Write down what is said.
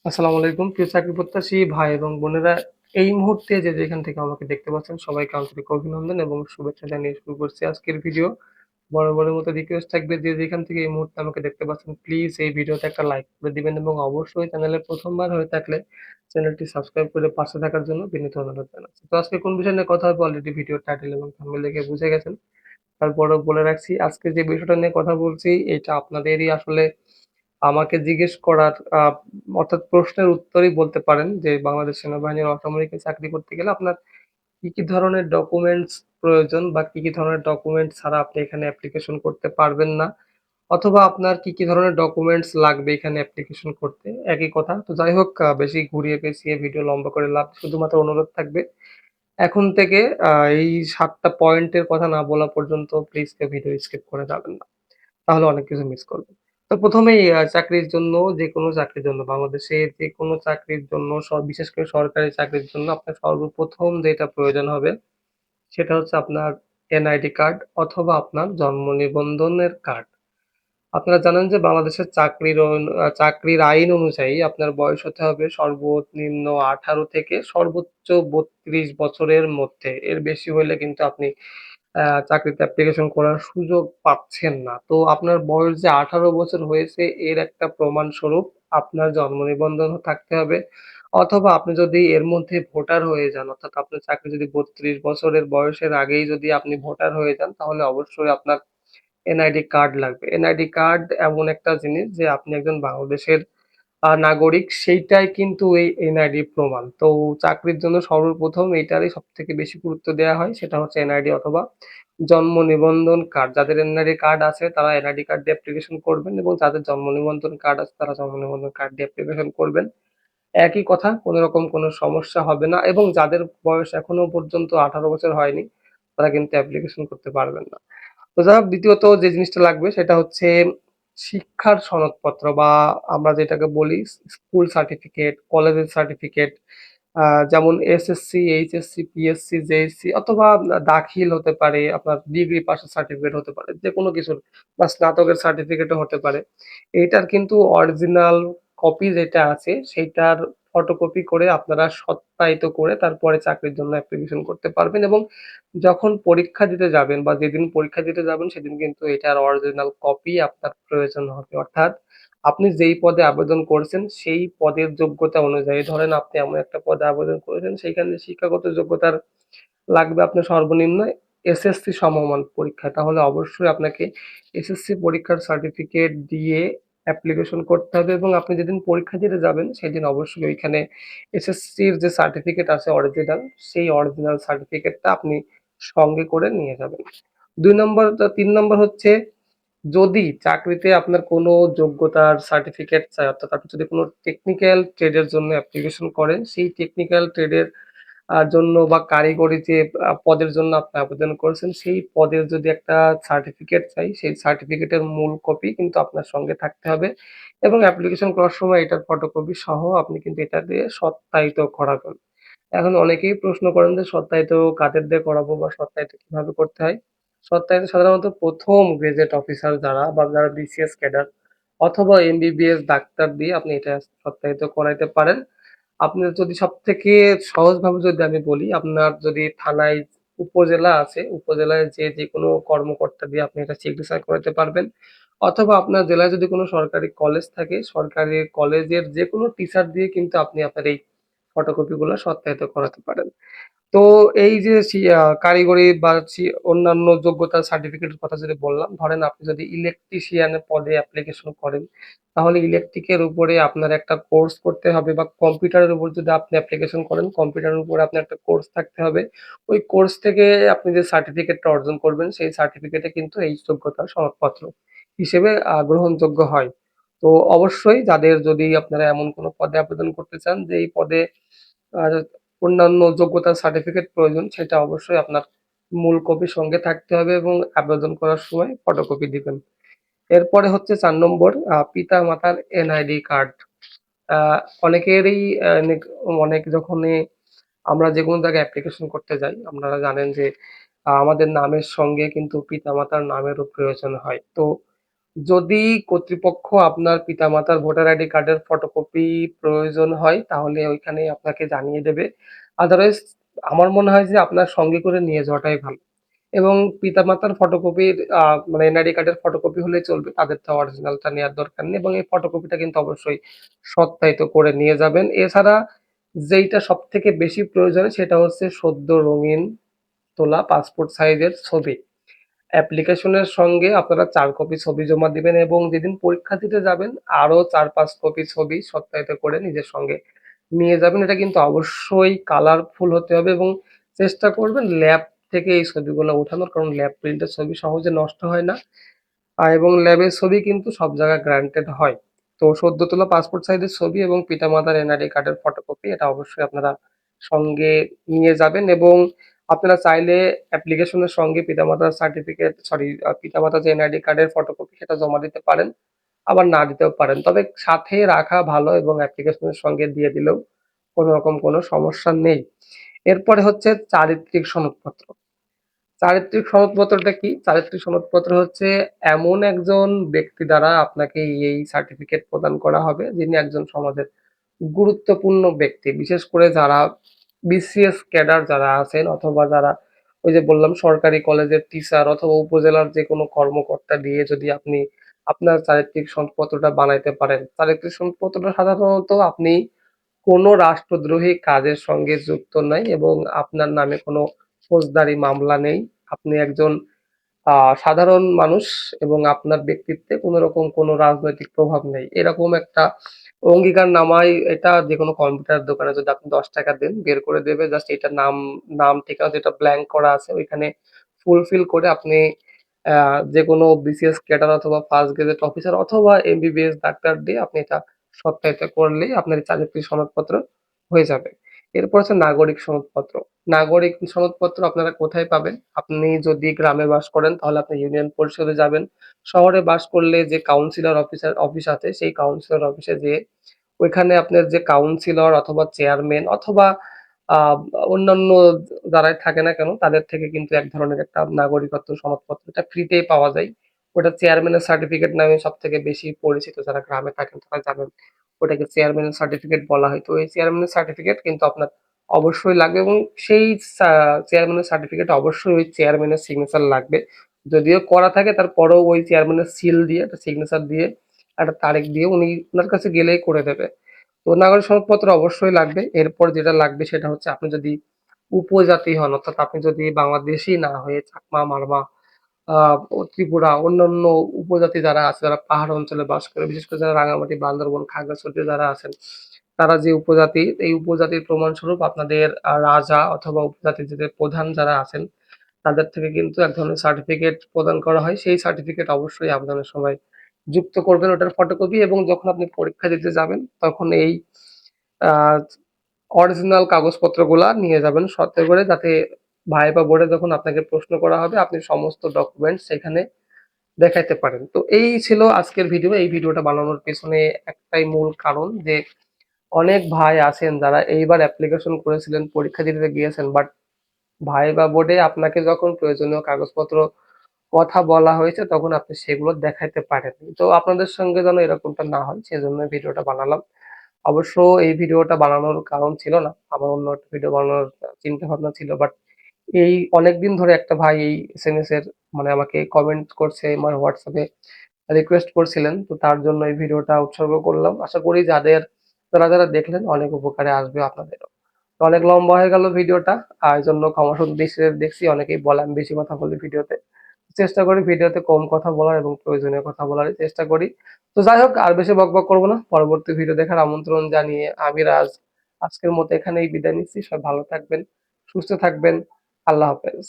আসসালামু আলাইকুম প্রিয় চাকরি প্রত্যাশী ভাই এবং বোনেরা। এই মুহূর্তে যে যেখান থেকে আমাকে দেখতে পাচ্ছেন সবাইকে আন্তরিক অভিনন্দন এবং শুভেচ্ছা জানিয়ে শুরু করছি আজকের ভিডিও। বরাবরের মতো রিকোয়েস্ট থাকবে যে যেখান থেকে এই মুহূর্তে আমাকে দেখতে পাচ্ছেন প্লিজ এই ভিডিওতে একটা লাইক করে দিবেন এবং অবশ্যই চ্যানেলে প্রথমবার হয়ে থাকলে চ্যানেলটি সাবস্ক্রাইব করে পাশে থাকার জন্য বিনীত অনুরোধ জানাচ্ছি। তো আজকে কোন বিষয় নিয়ে কথা হবে অলরেডি ভিডিওর টাইটেল এবং থাম্বনেল দেখে বুঝে গেছেন। তারপরেও বলে রাখছি আজকে যে বিষয়টা নিয়ে কথা বলছি এটা আপনাদেরই আসলে আমাকে জিজ্ঞেস করার অর্থাৎ প্রশ্নের উত্তরই বলতে পারেন যে বাংলাদেশ সেনাবাহিনীর অসামরিকে চাকরি করতে গেলে আপনার কি, কি ধরনের ডকুমেন্টস প্রয়োজন বা কি, কি ধরনের ডকুমেন্টস ছাড়া আপনি এখানে অ্যাপ্লিকেশন করতে পারবেন না? অথবা আপনার কি, কি ধরনের ডকুমেন্টস লাগবে এখানে অ্যাপ্লিকেশন করতে? একই কথা। তো যাই হোক বেশি ঘুরিয়ে পেঁচিয়ে ভিডিও লম্বা করে লাভ শুধুমাত্র অনুরোধ থাকবে এখন থেকে আ এই ৭ টা পয়েন্টের কথা না বলা পর্যন্ত প্লিজ কেউ ভিডিও স্কিপ করে যাবেন না। তাহলে অনেক কিছু মিস করবেন। তো ১ম এই চাকরির জন্য যেকোনো চাকরির জন্য বাংলাদেশে যেকোনো চাকরির জন্য বিশেষ করে সরকারি চাকরির জন্য আপনার সর্বপ্রথম যেটা প্রয়োজন হবে সেটা হচ্ছে আপনার এনআইডি কার্ড অথবা আপনার জন্ম নিবন্ধনের কার্ড। আপনারা জানেন যে বাংলাদেশের চাকরির আইন অনুযায়ী আপনার বয়স হতে হবে সর্বনিম্ন ১৮ থেকে সর্বোচ্চ ৩২ বছরের মধ্যে। এর বেশি হইলে কিন্তু আপনি চাকরিতে অ্যাপ্লিকেশন করার সুযোগ পাচ্ছেন না। তো আপনার বয়স যে ১৮ বছর হয়েছে এর একটা প্রমাণস্বরূপ আপনার জন্ম নিবন্ধন থাকতে হবে। অথবা আপনি যদি এর মধ্যে ভোটার হয়ে যান, অর্থাৎ আপনার চাকরি যদি ৩২ বছরের বয়সের আগেই যদি আপনি ভোটার হয়ে যান তাহলে অবশ্যই আপনার এনআইডি কার্ড লাগবে। এনআইডি কার্ড এমন একটা জিনিস যে আপনি একজন বাংলাদেশের নাগরিক সেইটাই কিন্তু এই এনআইডি প্রমাণ। তো চাকরির জন্য সর্বপ্রথম এইটারই সবথেকে বেশি গুরুত্ব দেয়া হয় সেটা হচ্ছে এনআইডি অথবা জন্ম নিবন্ধন কার্ড। যাদের এনআইডি কার্ড আছে তারা এনআইডি কার্ড দিয়ে অ্যাপ্লিকেশন করবেন এবং যাদের জন্ম নিবন্ধন কার্ড আছে তারা জন্ম নিবন্ধন কার্ড দিয়ে অ্যাপ্লিকেশন করবেন। একই কথা, কোনো রকম কোনো সমস্যা হবে না এবং যাদের বয়স এখনো পর্যন্ত ১৮ বছর হয়নি তারা কিন্তু অ্যাপ্লিকেশন করতে পারবেন না। তো যাই হোক দ্বিতীয়ত যে জিনিসটা লাগবে সেটা হচ্ছে শিক্ষার সনদপত্র বা আমরা যেটাকে বলি স্কুল সার্টিফিকেট, কলেজের সার্টিফিকেট, যেমন এসএসসি, এইচএসসি, পিএসসি, জেএসসি অথবা দাখিল হতে পারে, আপনার ডিগ্রি পাসের সার্টিফিকেট হতে পারে, যেকোনো কিছুর বা স্নাতকের সার্টিফিকেটও হতে পারে। এইটার কিন্তু অরিজিনাল কপি যেটা আছে সেইটার ফটোকপি করে আপনারা সত্যায়িত করে তারপরে চাকরির জন্য অ্যাপ্লিকেশন করতে পারবেন এবং যখন পরীক্ষা দিতে যাবেন বা যেদিন পরীক্ষা দিতে যাবেন সেদিন কিন্তু এটার অরিজিনাল কপি আপনার প্রয়োজন হবে। অর্থাৎ আপনি যেই পদে আবেদন করছেন সেই পদের যোগ্যতা অনুযায়ী ধরেন আপনি এমন একটা পদে আবেদন করেছেন সেইখানে শিক্ষাগত যোগ্যতার লাগবে আপনার সর্বনিম্ন এসএসসি সমমান পরীক্ষা। তাহলে অবশ্যই আপনাকে এসএসসি পরীক্ষার সার্টিফিকেট দিয়ে অ্যাপ্লিকেশন করতে হবে এবং আপনি যেদিন পরীক্ষা দিতে যাবেন সেদিন অবশ্যই ওইখানে এসএসসির যে সার্টিফিকেট আছে অরিজিনাল, সেই অরিজিনাল সার্টিফিকেটটা আপনি সঙ্গে করে নিয়ে যাবেন। ৩ নম্বর হচ্ছে যদি চাকরিতে আপনার কোনো যোগ্যতার সার্টিফিকেট চায়, অর্থাৎ আপনি যদি কোনো টেকনিক্যাল ট্রেডের জন্য অ্যাপ্লিকেশন করেন, সেই টেকনিক্যাল ট্রেডের জন্য বা কারিগরি যে পদের জন্য আপনি আবেদন করেছেন, সেই পদের যদি একটা সার্টিফিকেট চাই, সেই সার্টিফিকেটের মূল কপি কিন্তু আপনার সঙ্গে থাকতে হবে এবং অ্যাপ্লিকেশন করার সময় এটার ফটোকপি সহ আপনি কিন্তু এটা দিয়ে সত্যায়িত করাবেন। এখন অনেকেই প্রশ্ন করেন যে সত্যায়িত কাদের দিয়ে করাবো বা সত্যায়িত কিভাবে করতে হয়? সত্যায়িত সাধারণত ১ম গেজেট অফিসার যারা বা যারা বিসিএস ক্যাডার অথবা এমবিবিএস ডাক্তার দিয়ে আপনি এটা সত্যায়িত করাইতে পারেন। আপনার যদি সবথেকে সহজভাবে যদি আমি বলি, আপনার যদি থানায় উপজেলা আছে, উপজেলায় যেয়ে যেকোনো কর্মকর্তা দিয়ে আপনি এটা সিগনেচার করাতে পারবেন। অথবা আপনার জেলায় যদি কোনো সরকারি কলেজ থাকে, সরকারি কলেজের যেকোনো টিচার দিয়ে কিন্তু আপনি আপনার এই ফটোকপি গুলা সত্যায়িত করাতে পারেন। তো এই যে কারিগরি বা অন্যান্য যোগ্যতার সার্টিফিকেটের কথা যদি বললাম, ধরেন আপনি যদি ইলেকট্রিশিয়ান এর পদে অ্যাপ্লিকেশন করেন, তাহলে ইলেকট্রিকের উপরে আপনার একটা কোর্স করতে হবে বা কম্পিউটারের উপর যদি আপনি অ্যাপ্লিকেশন করেন, কম্পিউটারের উপরে আপনার একটা কোর্স থাকতে হবে। ওই কোর্স থেকে আপনি যে সার্টিফিকেটটা অর্জন করবেন, সেই সার্টিফিকেটে কিন্তু এই যোগ্যতার সনদপত্র হিসেবে গ্রহণযোগ্য হয়। তো অবশ্যই যাদের যদি আপনারা এমন কোনো পদে আবেদন করতে চান যে এই পদে আ অন্যান্য যোগ্যতার সার্টিফিকেট প্রয়োজন সেটা অবশ্যই আপনার মূল কপি সঙ্গে থাকতে হবে এবং আবেদন করার সময় ফটোকপি দিবেন। এরপরে হচ্ছে ৪ নম্বর পিতা-মাতার এনআইডি কার্ড। আ অনেকেরই অনেক যখনই আমরা যেকোনো জায়গায় অ্যাপ্লিকেশন করতে যাই, আপনারা জানেন যে আমাদের নামের সঙ্গে কিন্তু পিতা-মাতার নামেরও প্রয়োজন হয়। তো যদি কর্তৃপক্ষ আপনার পিতামাতার ভোটার আইডি কার্ডের ফটোকপি প্রয়োজন হয় তাহলে ওইখানে আপনাকে জানিয়ে দেবে। আদারওয়াইজ আমার মনে হয় যে আপনার সঙ্গে করে নিয়ে যাওয়াটাই ভালো। এবং পিতামাতার ফটোকপির মানে এনআইডি কার্ডের ফটোকপি হলেই চলবে, তাদের তো অরিজিনালটা নেওয়ার দরকার নেই, এবং এই ফটোকপিটা কিন্তু অবশ্যই সত্যায়িত করে নিয়ে যাবেন। এছাড়া যেইটা সব থেকে বেশি প্রয়োজন সেটা হচ্ছে সদ্য রঙিন তোলা পাসপোর্ট সাইজের ছবি। অ্যাপ্লিকেশনের সঙ্গে আপনারা ৪ কপি ছবি জমা দিবেন এবং যেদিন পরীক্ষা দিতে যাবেন আরো ৪-৫ কপি ছবি সত্যায়িত করে নিজের সঙ্গে নিয়ে যাবেন। এটা কিন্তু অবশ্যই কালারফুল হতে হবে এবং চেষ্টা করবেন ল্যাব থেকে এই ছবিগুলো ওঠানোর, কারণ ল্যাব প্রিন্টের ছবি সহজে নষ্ট হয় না। এবং ল্যাবের ছবি কিন্তু সব জায়গায় গ্রান্টেড হয়। তো সদ্য তোলা পাসপোর্ট সাইজের ছবি এবং পিতামাতার এনআইডি কার্ডের ফটোকপি এটা অবশ্যই আপনারা সঙ্গে নিয়ে যাবেন, এবং আপনারা চাইলে অ্যাপ্লিকেশনের সঙ্গে পিতামাতার সার্টিফিকেট সরি পিতামাতার যে এনআইডি কার্ডের ফটোকপি সেটা জমা দিতে পারেন, আবার না দিতেও পারেন। তবে সাথে রাখা ভালো এবং অ্যাপ্লিকেশনের সঙ্গে দিয়ে দিলেও কোনো রকম কোনো সমস্যা নেই। এরপরে হচ্ছে চারিত্রিক সনদপত্র। চারিত্রিক সনদপত্রটা কি? চারিত্রিক সনদপত্র হচ্ছে এমন একজন ব্যক্তি দ্বারা আপনাকে এই সার্টিফিকেট প্রদান করা হবে যিনি একজন সমাজের গুরুত্বপূর্ণ ব্যক্তি। বিশেষ করে যারা বিসিএস ক্যাডার যারা আছেন, অথবা যারা ওই যে বললাম সরকারি কলেজের টিচার অথবা উপজেলার যে কোনো কর্মকর্তা দিয়ে যদি আপনি আপনার চারিত্রিক সনদপত্রটা বানাইতে পারেন। চারিত্রিক সনদপত্রটা সাধারণত আপনি কোনো রাষ্ট্রদ্রোহী কাজের সঙ্গে যুক্ত নাই এবং আপনার নামে কোনো ফৌজদারি মামলা নেই। আপনি একজন সাধারণ মানুষ এবং আপনার ব্যক্তিত্বে কোনো রকম কোনো রাজনৈতিক প্রভাব নেই। এরকম একটা অঙ্গীকারনামায়, এটা যেকোনো কম্পিউটার দোকানে যদি আপনি ৳১০ দেন বের করে দেবে, জাস্ট এটার নাম, ঠিকানা যেটা ব্ল্যাংক করা আছে ওইখানে ফুলফিল করে আপনি যেকোনো বিসিএস ক্যাডার অথবা ফার্স্ট গেজেট অফিসার অথবা এমবিবিএস ডাক্তার দিয়ে আপনি এটা সত্যায়িত করলেই আপনার এই চাকরির সনদপত্র হয়ে যাবে। এরপর হচ্ছে নাগরিক সনদপত্র। নাগরিক সনদপত্র আপনারা কোথায় পাবেন? আপনি যদি গ্রামে বাস করেন তাহলে আপনি ইউনিয়ন পরিষদে যাবেন। শহরে বাস করলে যে কাউন্সিলর অফিস আছে সেই কাউন্সিলর অফিসে যেয়ে ওইখানে আপনার যে কাউন্সিলর অথবা চেয়ারম্যান অথবা আ অন্যান্য যারাই থাকে না কেন তাদের থেকে কিন্তু এক ধরনের একটা নাগরিকত্ব সনদপত্র এটা ফ্রিতেই পাওয়া যায়। ওটা চেয়ারম্যানের সার্টিফিকেট নামে সবথেকে বেশি পরিচিত, যারা গ্রামে থাকেন তারা জানেন। ওটাকে চেয়ারম্যানের সার্টিফিকেট বলা হয়। তো এই চেয়ারম্যানের সার্টিফিকেট কিন্তু আপনার অবশ্যই লাগবে এবং সেই সা চেয়ারম্যানের সার্টিফিকেটে অবশ্যই ওই চেয়ারম্যানের সিগনেচার লাগবে। যদিও করা থাকে তারপরেও ওই চেয়ারম্যানের সিল দিয়ে একটা সিগনেচার দিয়ে একটা তারিখ দিয়ে উনি উনার কাছে গেলেই করে দেবে। তো নাগরিক সনদপত্র অবশ্যই লাগবে। এরপর যেটা লাগবে সেটা হচ্ছে আপনি যদি উপজাতি হন, অর্থাৎ আপনি যদি বাংলাদেশী না হয়ে চাকমা, মারমা, আ ত্রিপুরা অন্যান্য উপজাতি যারা আছে, যারা পাহাড় অঞ্চলে বাস করে, বিশেষ করে যারা রাঙামাটি, বান্দরবন, খাগড়াছড়িতে যারা আছেন, তারা যে উপজাতি, এই উপজাতির প্রমাণস্বরূপ আপনাদের রাজা অথবা উপজাতির যে প্রধান যারা আছেন, তাদের থেকে কিন্তু এক ধরনের সার্টিফিকেট প্রদান করা হয়। সেই সার্টিফিকেট অবশ্যই আবেদনের সময় যুক্ত করবেন ওটার ফটোকপি, এবং যখন আপনি পরীক্ষা দিতে যাবেন তখন এই আ অরিজিনাল কাগজপত্রগুলা নিয়ে যাবেন সাথে করে, যাতে ভাইবা বোর্ডে যখন আপনাকে প্রশ্ন করা হবে আপনি সমস্ত ডকুমেন্টস সেখানে দেখাইতে পারেন। তো এই ছিল আজকের ভিডিও। এই ভিডিওটা বানানোর পেছনে একটাই মূল কারণ যে অনেক ভাই আছেন যারা এইবার অ্যাপ্লিকেশন করেছিলেন, পরীক্ষা দিতে গিয়েছেন, বাট ভাইবা বোর্ডে আপনাকে যখন প্রয়োজনীয় কাগজপত্র কথা বলা হয়েছে তখন আপনি সেগুলো দেখাইতে পারেননি। তো আপনাদের সঙ্গে যেন এরকমটা না হয় সেজন্য ভিডিওটা বানালাম। অবশ্য এই ভিডিওটা বানানোর কারণ ছিল না। আমার অন্য একটা ভিডিও বানানোর চিন্তাভাবনা ছিল। বাট এই অনেকদিন ধরে একটা ভাই এই এসএমএস এর মানে আমাকে কমেন্ট করছে, আমার WhatsApp এ রিকোয়েস্ট করছিলেন। তো তার জন্য এই ভিডিওটা উৎসর্গ করলাম। আশা করি যারা দেখলেন অনেক উপকারে আসবে আপনাদেরও। তো অনেক লম্বা হয়ে গেল ভিডিওটা। এজন্য ক্ষমা সুন্দর দৃষ্টিতে দেখছি, অনেকেই বলে আমি বেশি কথা বলি ভিডিওতে। চেষ্টা করি ভিডিওতে কম কথা বলার এবং প্রয়োজনীয় কথা বলারই চেষ্টা করি। তো যাই হোক, আর বেশি বকবক করব না। পরবর্তী ভিডিও দেখার আমন্ত্রণ জানিয়ে আমি রাজ আজকের মতো এখানেই বিদায় নিচ্ছি। সবাই ভালো থাকবেন, সুস্থ থাকবেন। আল্লাহ হাফেজ।